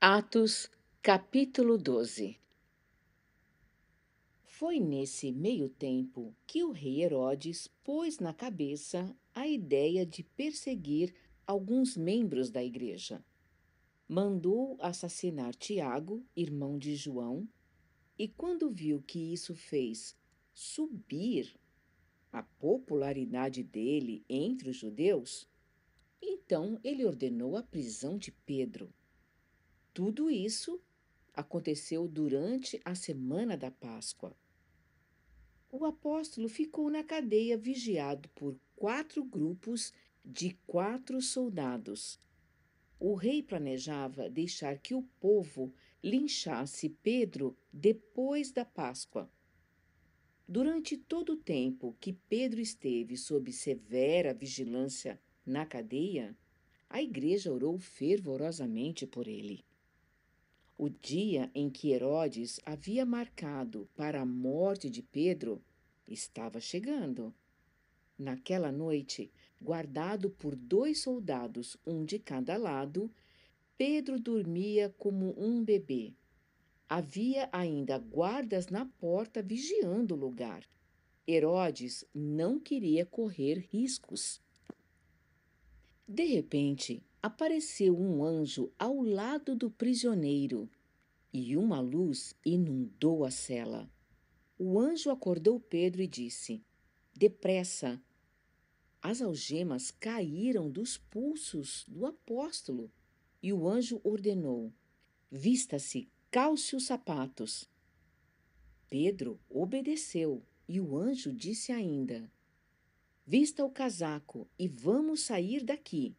Atos, capítulo 12. Foi nesse meio tempo que o rei Herodes pôs na cabeça a ideia de perseguir alguns membros da igreja. Mandou assassinar Tiago, irmão de João, e quando viu que isso fez subir a popularidade dele entre os judeus, então ele ordenou a prisão de Pedro. Tudo isso aconteceu durante a semana da Páscoa. O apóstolo ficou na cadeia vigiado por 4 grupos de 4 soldados. O rei planejava deixar que o povo linchasse Pedro depois da Páscoa. Durante todo o tempo que Pedro esteve sob severa vigilância na cadeia, a igreja orou fervorosamente por ele. O dia em que Herodes havia marcado para a morte de Pedro estava chegando. Naquela noite, guardado por 2 soldados, um de cada lado, Pedro dormia como um bebê. Havia ainda guardas na porta vigiando o lugar. Herodes não queria correr riscos. De repente, apareceu um anjo ao lado do prisioneiro e uma luz inundou a cela. O anjo acordou Pedro e disse: Depressa! As algemas caíram dos pulsos do apóstolo e o anjo ordenou: Vista-se, calce os sapatos. Pedro obedeceu e o anjo disse ainda: Vista o casaco e vamos sair daqui.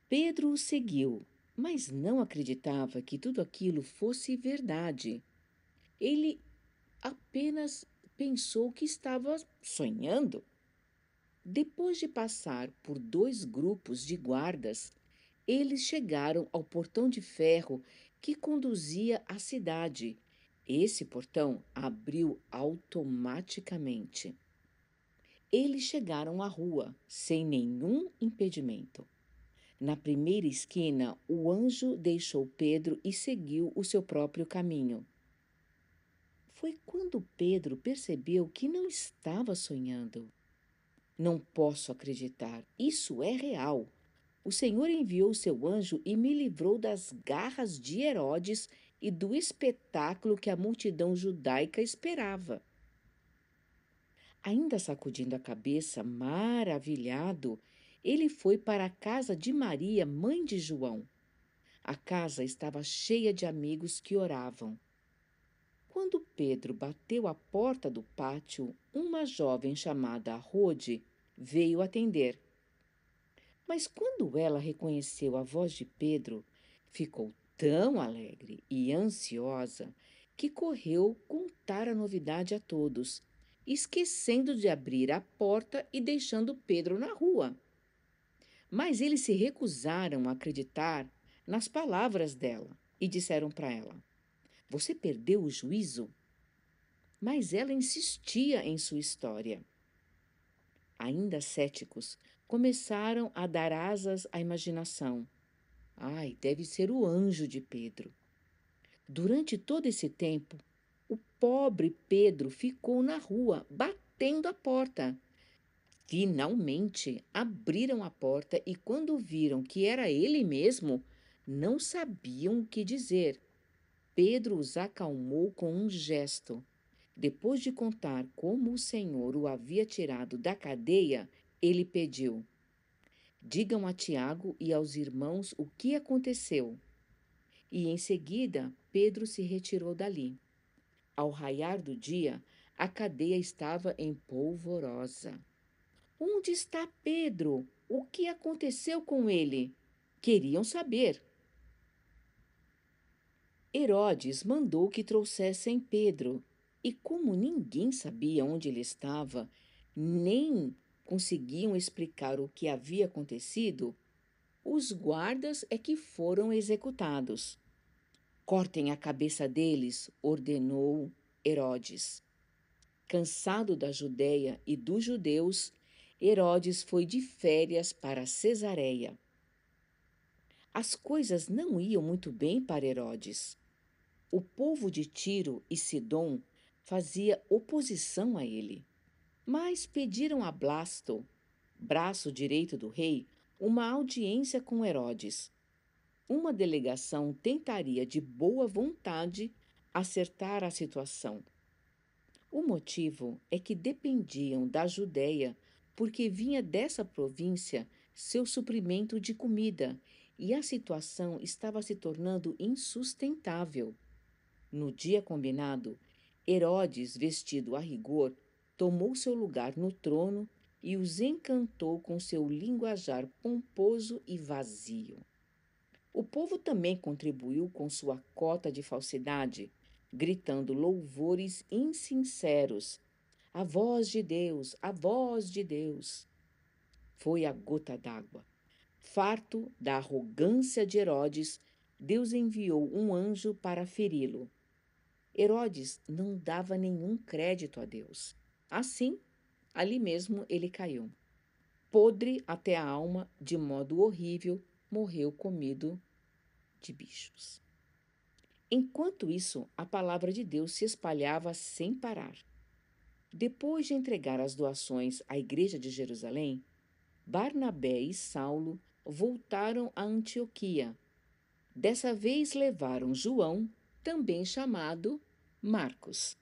Pedro o seguiu, mas não acreditava que tudo aquilo fosse verdade. Ele apenas pensou que estava sonhando. Depois de passar por 2 grupos de guardas, eles chegaram ao portão de ferro que conduzia à cidade. Esse portão abriu automaticamente. Eles chegaram à rua sem nenhum impedimento. Na primeira esquina, o anjo deixou Pedro e seguiu o seu próprio caminho. Foi quando Pedro percebeu que não estava sonhando. Não posso acreditar, isso é real. O Senhor enviou seu anjo e me livrou das garras de Herodes e do espetáculo que a multidão judaica esperava. Ainda sacudindo a cabeça, maravilhado, ele foi para a casa de Maria, mãe de João. A casa estava cheia de amigos que oravam. Quando Pedro bateu à porta do pátio, uma jovem chamada Rode veio atender. Mas quando ela reconheceu a voz de Pedro, ficou tão alegre e ansiosa que correu contar a novidade a todos, esquecendo de abrir a porta e deixando Pedro na rua. Mas eles se recusaram a acreditar nas palavras dela e disseram para ela: Você perdeu o juízo? Mas ela insistia em sua história. Ainda céticos, começaram a dar asas à imaginação. Ai, deve ser o anjo de Pedro. Durante todo esse tempo, o pobre Pedro ficou na rua, batendo a porta. Finalmente abriram a porta e, quando viram que era ele mesmo, não sabiam o que dizer. Pedro os acalmou com um gesto. Depois de contar como o Senhor o havia tirado da cadeia, ele pediu: Digam a Tiago e aos irmãos o que aconteceu. E em seguida, Pedro se retirou dali. Ao raiar do dia, a cadeia estava em polvorosa. Onde está Pedro? O que aconteceu com ele? Queriam saber. Herodes mandou que trouxessem Pedro, e como ninguém sabia onde ele estava, nem conseguiam explicar o que havia acontecido, os guardas é que foram executados. Cortem a cabeça deles, ordenou Herodes. Cansado da Judéia e dos judeus, Herodes foi de férias para Cesareia. As coisas não iam muito bem para Herodes. O povo de Tiro e Sidom fazia oposição a ele, mas pediram a Blasto, braço direito do rei, uma audiência com Herodes. Uma delegação tentaria de boa vontade acertar a situação. O motivo é que dependiam da Judéia, porque vinha dessa província seu suprimento de comida, e a situação estava se tornando insustentável. No dia combinado, Herodes, vestido a rigor, tomou seu lugar no trono e os encantou com seu linguajar pomposo e vazio. O povo também contribuiu com sua cota de falsidade, gritando louvores insinceros. A voz de Deus, a voz de Deus. Foi a gota d'água. Farto da arrogância de Herodes, Deus enviou um anjo para feri-lo. Herodes não dava nenhum crédito a Deus. Assim, ali mesmo ele caiu. Podre até a alma, de modo horrível, morreu comido de bichos. Enquanto isso, a palavra de Deus se espalhava sem parar. Depois de entregar as doações à igreja de Jerusalém, Barnabé e Saulo voltaram a Antioquia. Dessa vez levaram João, também chamado Marcos.